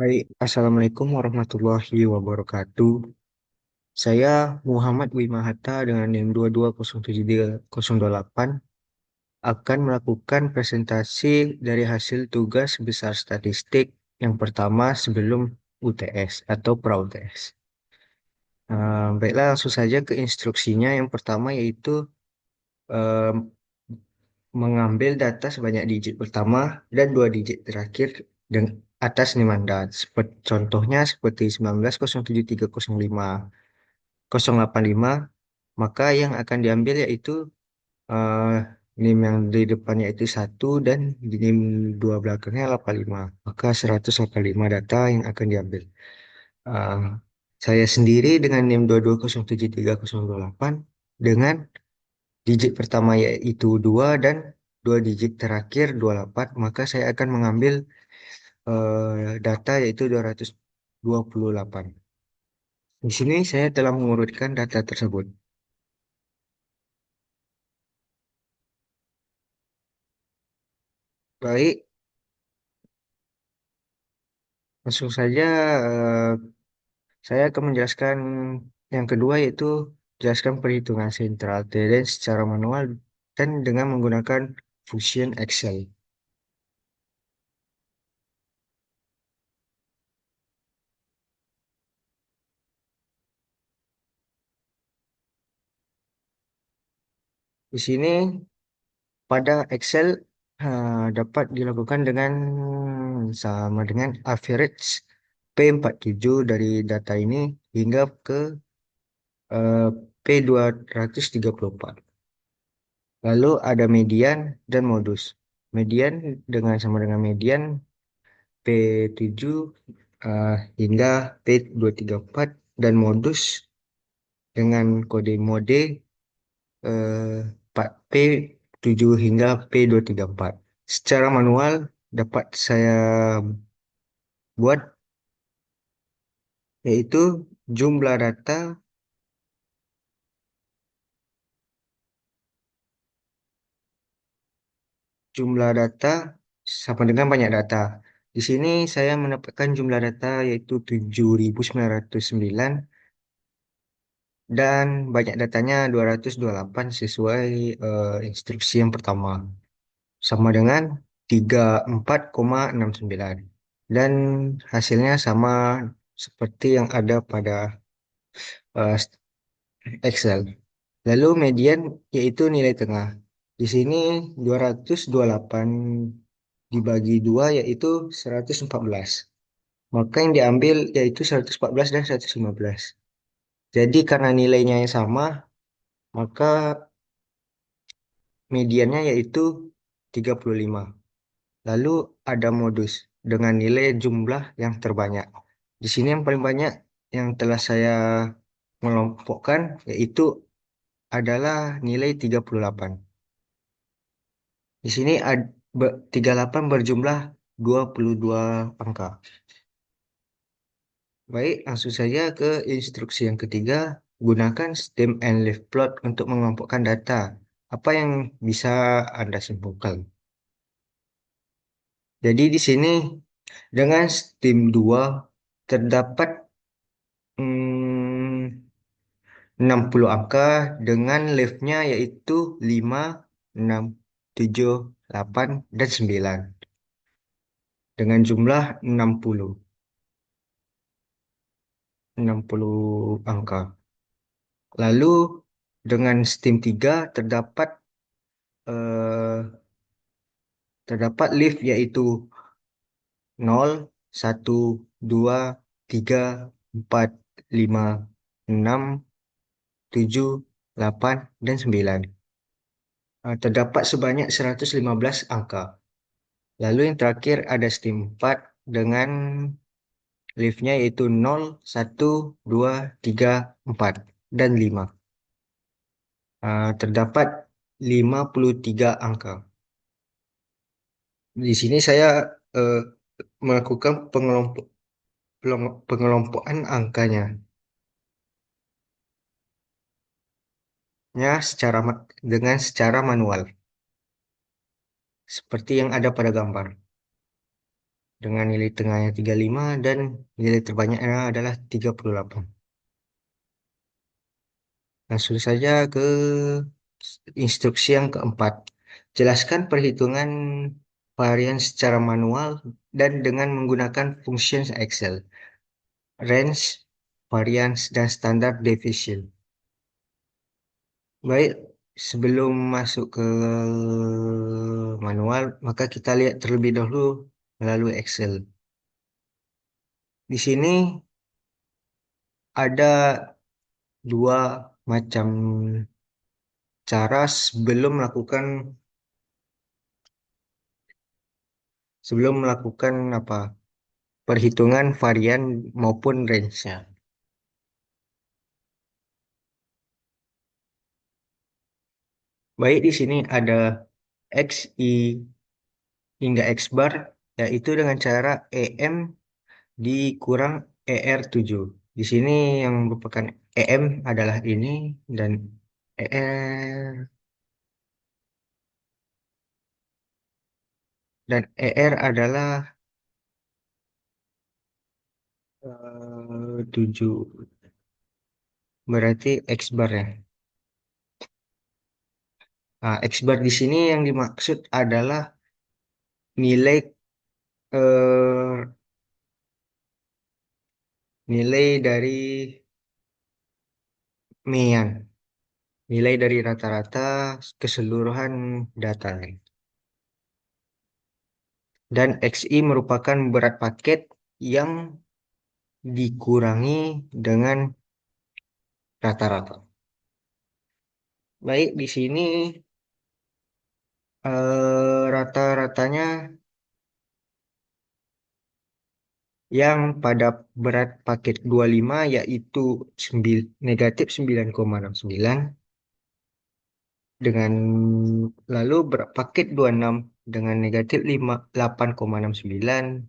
Baik, Assalamualaikum warahmatullahi wabarakatuh. Saya Muhammad Wimahata dengan NIM 2207308 akan melakukan presentasi dari hasil tugas besar statistik yang pertama sebelum UTS atau pra-UTS. Baiklah, langsung saja ke instruksinya. Yang pertama yaitu eh, mengambil data sebanyak digit pertama dan dua digit terakhir dengan atas Nimandat. Contohnya seperti 19073005 085, maka yang akan diambil yaitu eh, NIM yang di depannya itu satu dan NIM dua belakangnya 85. Maka 185 data yang akan diambil. Eh, saya sendiri dengan NIM 2207308 dengan digit pertama yaitu 2 dan dua digit terakhir 28, maka saya akan mengambil data yaitu 228. Di sini saya telah mengurutkan data tersebut. Baik, langsung saja eh, saya akan menjelaskan yang kedua yaitu jelaskan perhitungan sentral TDN secara manual dan dengan menggunakan Fusion Excel. Di sini pada Excel dapat dilakukan dengan sama dengan average P47 dari data ini hingga ke eh, P234. Lalu ada median dan modus. Median dengan sama dengan median P7 hingga P234 dan modus dengan kode mode 4P7 hingga P234. Secara manual dapat saya buat yaitu jumlah data jumlah data sama dengan banyak data. Di sini saya mendapatkan jumlah data yaitu 7.909 dan banyak datanya 228 sesuai instruksi yang pertama. Sama dengan 34,69. Dan hasilnya sama seperti yang ada pada eh, Excel. Lalu median yaitu nilai tengah. Di sini 228 dibagi 2 yaitu 114. Maka yang diambil yaitu 114 dan 115. Jadi karena nilainya yang sama, maka mediannya yaitu 35. Lalu ada modus dengan nilai jumlah yang terbanyak. Di sini yang paling banyak yang telah saya melompokkan yaitu adalah nilai 38. Di sini 38 berjumlah 22 angka. Baik, langsung saja ke instruksi yang ketiga. Gunakan stem and leaf plot untuk mengelompokkan data. Apa yang bisa Anda simpulkan? Jadi di sini dengan stem 2 terdapat 60 angka dengan leaf-nya yaitu 5, 6, 7, 8, dan 9 dengan jumlah 60 angka. Lalu dengan stem 3 eh, terdapat leaf yaitu 0, 1, 2, 3, 4, 5, 6, 7, 8, dan 9. Terdapat sebanyak 115 angka. Lalu yang terakhir ada stem 4 dengan leaf-nya yaitu 0, 1, 2, 3, 4, dan 5. Terdapat 53 angka. Di sini saya eh, melakukan pengelompokan angkanya dengan secara manual seperti yang ada pada gambar. dengan nilai tengahnya 35 dan nilai terbanyaknya adalah 38. Langsung saja ke instruksi yang keempat. Jelaskan perhitungan varian secara manual dan dengan menggunakan fungsi Excel, range, variance, dan standar deviation. Baik, sebelum masuk ke manual, maka kita lihat terlebih dahulu melalui Excel. Di sini ada dua macam cara sebelum melakukan apa perhitungan varian maupun range-nya. Baik, di sini ada XI hingga X bar, yaitu dengan cara EM dikurang ER7. Di sini yang merupakan EM adalah ini dan ER adalah 7. Berarti X bar ya. Nah, X bar di sini yang dimaksud adalah nilai eh, nilai dari mean, nilai dari rata-rata keseluruhan data. Dan XI merupakan berat paket yang dikurangi dengan rata-rata. Baik, di sini rata-ratanya yang pada berat paket 25 yaitu negatif 9,69 dengan lalu berat paket 26 dengan negatif 8,69,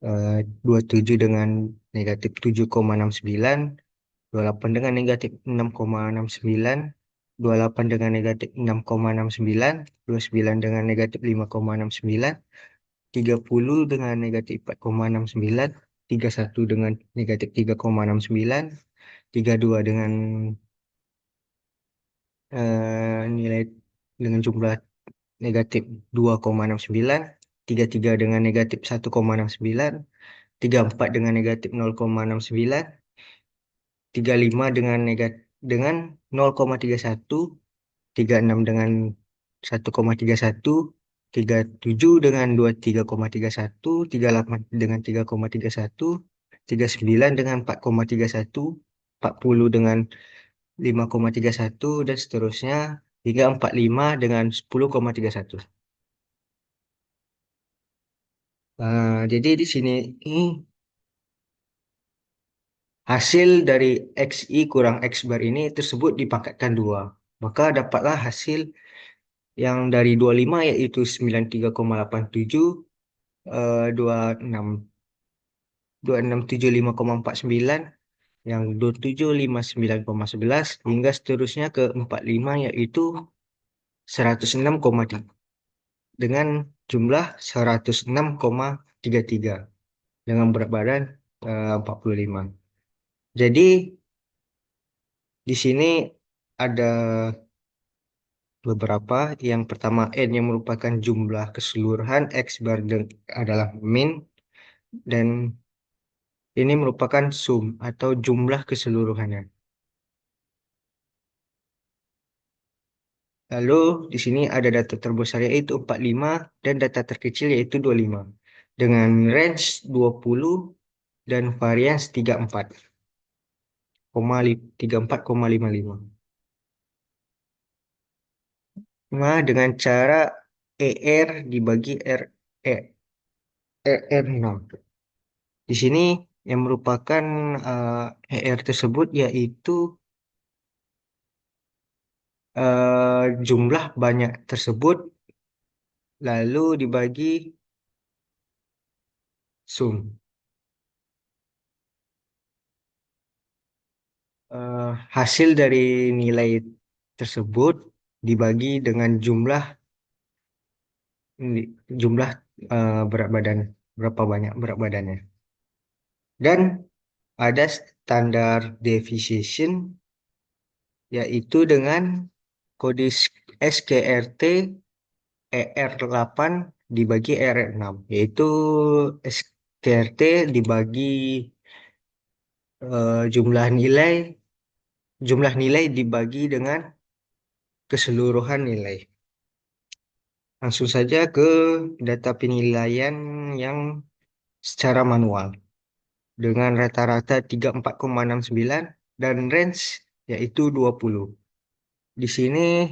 27 dengan negatif 7,69, 28 dengan negatif 6,69, 28 dengan negatif 6,69, 29 dengan negatif 5,69, 30 dengan negatif 4,69, 31 dengan negatif 3,69, 32 dengan nilai dengan jumlah negatif 2,69, 33 dengan negatif 1,69, 34 dengan negatif 0,69, 35 dengan dengan 0,31, 36 dengan 1,31, 37 dengan 23,31, 38 dengan 3,31, 39 dengan 4,31, 40 dengan 5,31 dan seterusnya hingga 45 dengan 10,31. Jadi di sini ini hasil dari XI kurang X bar ini tersebut dipangkatkan dua. Maka dapatlah hasil yang dari 25 yaitu 93,87, 26 2675,49, yang 2759,11 hingga seterusnya ke 45 yaitu 106,3 dengan jumlah 106,33 dengan berat badan 45. Jadi di sini ada beberapa. Yang pertama N yang merupakan jumlah keseluruhan, X bar adalah min, dan ini merupakan sum atau jumlah keseluruhannya. Lalu di sini ada data terbesar yaitu 45 dan data terkecil yaitu 25 dengan range 20 dan variance 34,55. Nah, dengan cara ER dibagi ER6. Di sini yang merupakan ER tersebut yaitu jumlah banyak tersebut lalu dibagi sum. Hasil dari nilai tersebut dibagi dengan jumlah berat badan. berapa banyak berat badannya. Dan ada standar deviation yaitu dengan kode SKRT ER8 dibagi ER6, yaitu SKRT dibagi jumlah nilai dibagi dengan keseluruhan nilai. Langsung saja ke data penilaian yang secara manual dengan rata-rata 34,69 dan range yaitu 20. Di sini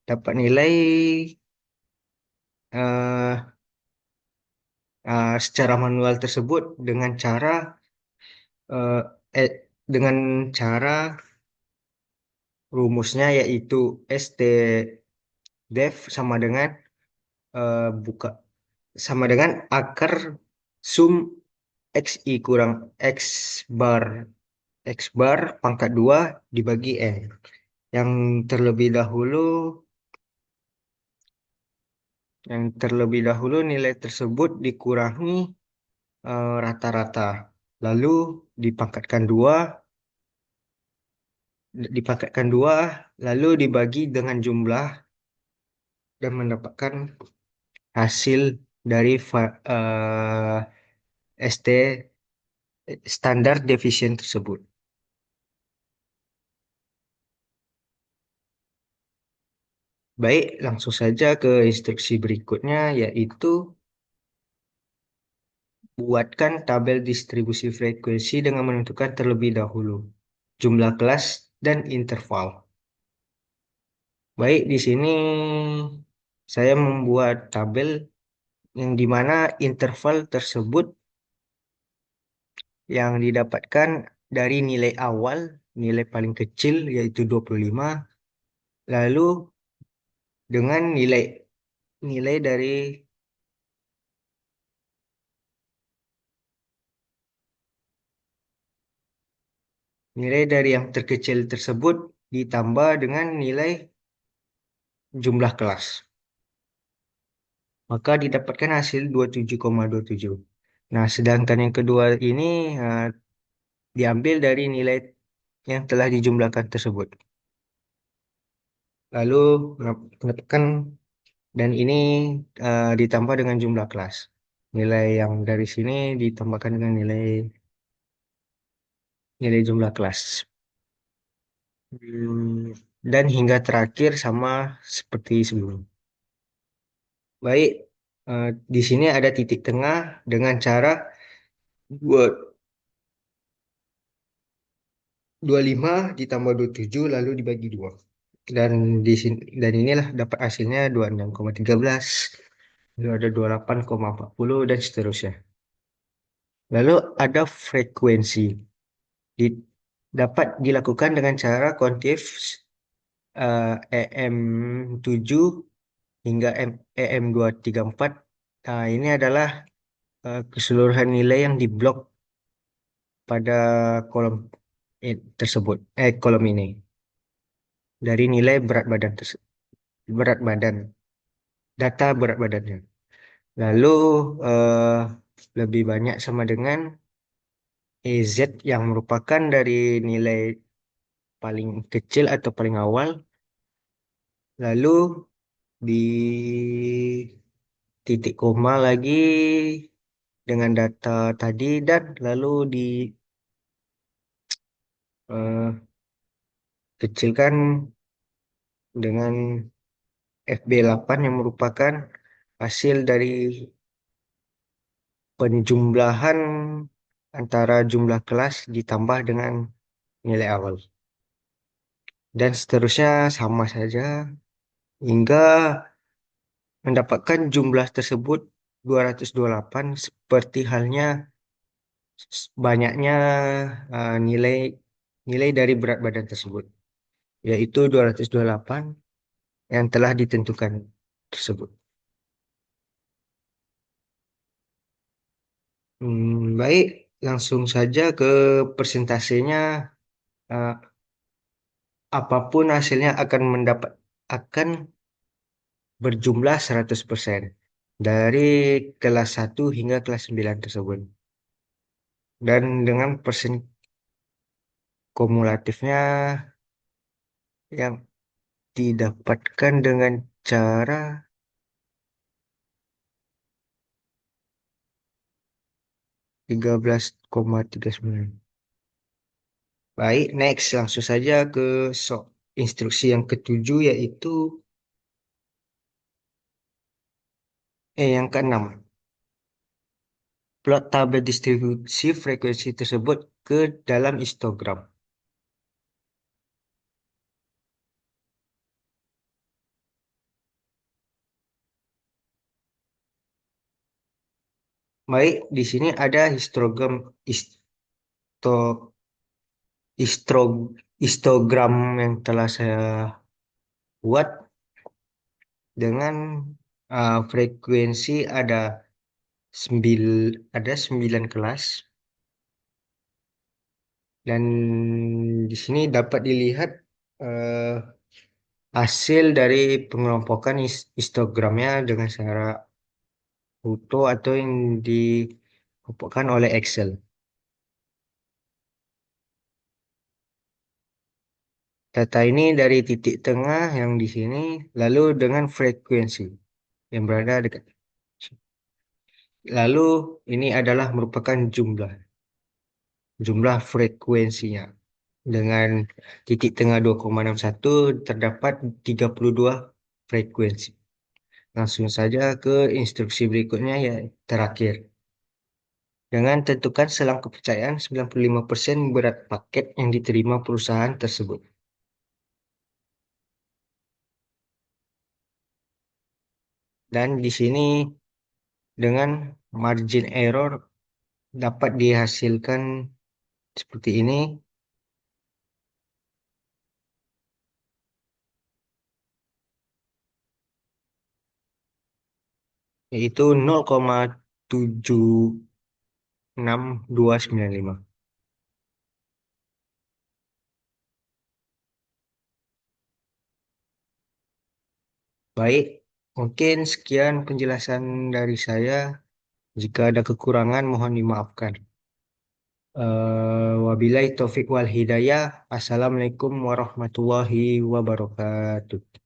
dapat nilai eh, secara manual tersebut eh, eh, dengan cara rumusnya yaitu ST def buka sama dengan akar sum XI kurang X bar X bar pangkat 2 dibagi N. Yang terlebih dahulu yang terlebih dahulu nilai tersebut dikurangi rata-rata. Lalu dipangkatkan dua, dipangkatkan dua, lalu dibagi dengan jumlah dan mendapatkan hasil dari ST standar deviation tersebut. Baik, langsung saja ke instruksi berikutnya, yaitu buatkan tabel distribusi frekuensi dengan menentukan terlebih dahulu jumlah kelas dan interval. Baik, di sini saya membuat tabel yang di mana interval tersebut yang didapatkan dari nilai awal, nilai paling kecil yaitu 25, lalu dengan nilai nilai dari nilai dari yang terkecil tersebut ditambah dengan nilai jumlah kelas. Maka didapatkan hasil 27,27. Nah, sedangkan yang kedua ini diambil dari nilai yang telah dijumlahkan tersebut. Lalu menetapkan dan ini ditambah dengan jumlah kelas. Nilai yang dari sini ditambahkan dengan nilai nilai jumlah kelas. Dan hingga terakhir sama seperti sebelum. Baik, di sini ada titik tengah dengan cara buat 25 ditambah 27 lalu dibagi 2. Dan di sini dan inilah dapat hasilnya 26,13. Lalu ada 28,40 dan seterusnya. Lalu ada frekuensi. Di- Dapat dilakukan dengan cara kontif EM7 hingga EM234. Nah, ini adalah keseluruhan nilai yang diblok pada kolom tersebut, kolom ini dari nilai berat badan, data berat badannya. Lalu eh, lebih banyak sama dengan EZ yang merupakan dari nilai paling kecil atau paling awal, lalu di titik koma lagi dengan data tadi dan lalu dikecilkan dengan FB8 yang merupakan hasil dari penjumlahan antara jumlah kelas ditambah dengan nilai awal. Dan seterusnya sama saja hingga mendapatkan jumlah tersebut 228 seperti halnya banyaknya nilai nilai dari berat badan tersebut, yaitu 228 yang telah ditentukan tersebut. Baik, langsung saja ke persentasenya. Eh, Apapun hasilnya akan berjumlah 100%. dari kelas 1 hingga kelas 9 tersebut. Dan dengan persen kumulatifnya yang didapatkan dengan cara 13,39. Baik, next. Langsung saja ke instruksi yang ketujuh yaitu yang keenam. Plot tabel distribusi frekuensi tersebut ke dalam histogram. Baik, di sini ada histo, histro- histogram yang telah saya buat dengan frekuensi sembil, ada 9 kelas dan di sini dapat dilihat eh, hasil dari pengelompokan histogramnya dengan cara foto atau yang dikelompokkan oleh Excel. Data ini dari titik tengah yang di sini, lalu dengan frekuensi yang berada dekat. Lalu ini adalah merupakan jumlah frekuensinya. Dengan titik tengah 2,61 terdapat 32 frekuensi. Langsung saja ke instruksi berikutnya ya terakhir. Dengan tentukan selang kepercayaan 95% berat paket yang diterima perusahaan tersebut. Dan di sini dengan margin error dapat dihasilkan seperti ini, yaitu 0,76295. Baik, mungkin sekian penjelasan dari saya. Jika ada kekurangan, mohon dimaafkan. Wabillahi taufik wal hidayah. Assalamualaikum warahmatullahi wabarakatuh.